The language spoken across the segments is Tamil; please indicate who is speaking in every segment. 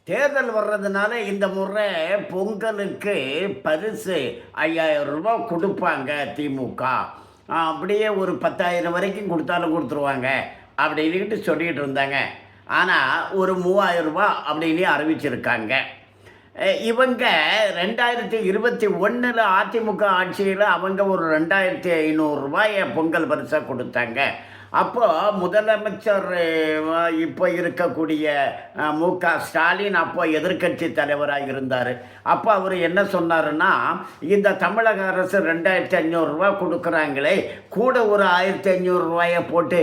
Speaker 1: தேர்தல் வர்றதுனால இந்த முறை பொங்கலுக்கு பரிசு 5000 ரூபாய் கொடுப்பாங்க திமுக. அப்படியே ஒரு 10,000 வரைக்கும் கொடுத்தாலும் கொடுத்துருவாங்க அப்படின்னுட்டு சொல்லிகிட்டு இருந்தாங்க. ஆனால் ஒரு 3000 ரூபாய் அப்படின்னு அறிவிச்சிருக்காங்க. இவங்க 2021 அதிமுக ஆட்சியில் அவங்க ஒரு 2500 ரூபாயை பொங்கல் பரிசாக கொடுத்தாங்க. அப்போது முதலமைச்சர் இப்போ இருக்கக்கூடிய மு.க. ஸ்டாலின் அப்போ எதிர்க்கட்சி தலைவராக இருந்தார். அப்போ அவர் என்ன சொன்னாருன்னா, இந்த தமிழக அரசு 2500 ரூபா கொடுக்குறாங்களே, கூட ஒரு 1500 ரூபாயை போட்டு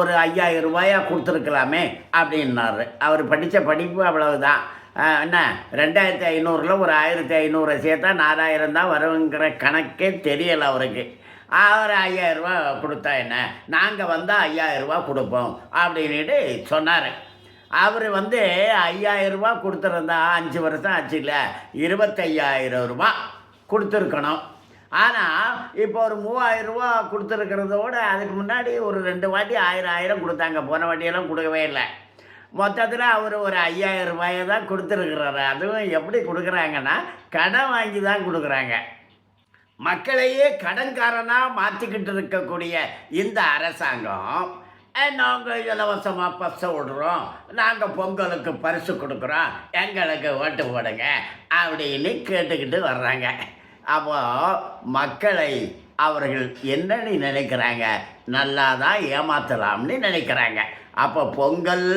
Speaker 1: ஒரு 5000 ரூபாயா கொடுத்துருக்கலாமே அப்படின்னாரு. அவர் படித்த படிப்பு அவ்வளவுதான். என்ன 2500ல் ஒரு 1500 சேர்த்தா 4000 தான் வருங்கிற கணக்கே தெரியலை அவருக்கு. அவர் 5000 ரூபா கொடுத்தா என்ன, நாங்கள் வந்தால் 5000 ரூபா கொடுப்போம் அப்படின்ட்டு சொன்னார். அவர் 5000 ரூபா கொடுத்துருந்தா 5 வருஷம் ஆச்சு இல்லை, 25,000 ரூபா கொடுத்துருக்கணும். ஆனால் இப்போ ஒரு 3000 ரூபா கொடுத்துருக்கிறதோட அதுக்கு முன்னாடி ஒரு 2 வாட்டி 1000 கொடுத்தாங்க. போன வாட்டியெல்லாம் கொடுக்கவே இல்லை. மொத்தத்தில் அவர் ஒரு 5000 ரூபாயை தான் கொடுத்துருக்குறாரு. அதுவும் எப்படி கொடுக்குறாங்கன்னா, கடன் வாங்கி தான் கொடுக்குறாங்க. மக்களையே கடன்காரனாக மாற்றிக்கிட்டு இருக்கக்கூடிய இந்த அரசாங்கம், நாங்கள் இலவசமாக பஸ்ஸை விடுறோம், நாங்கள் பொங்கலுக்கு பரிசு கொடுக்குறோம், எங்களுக்கு ஓட்டு போடுங்க அப்படின்னு கேட்டுக்கிட்டு வர்றாங்க. அப்போது மக்களை அவர்கள் என்னன்னு நினைக்கிறாங்க, நல்லா தான் ஏமாற்றலாம்னு நினைக்கிறாங்க. அப்போ பொங்கல்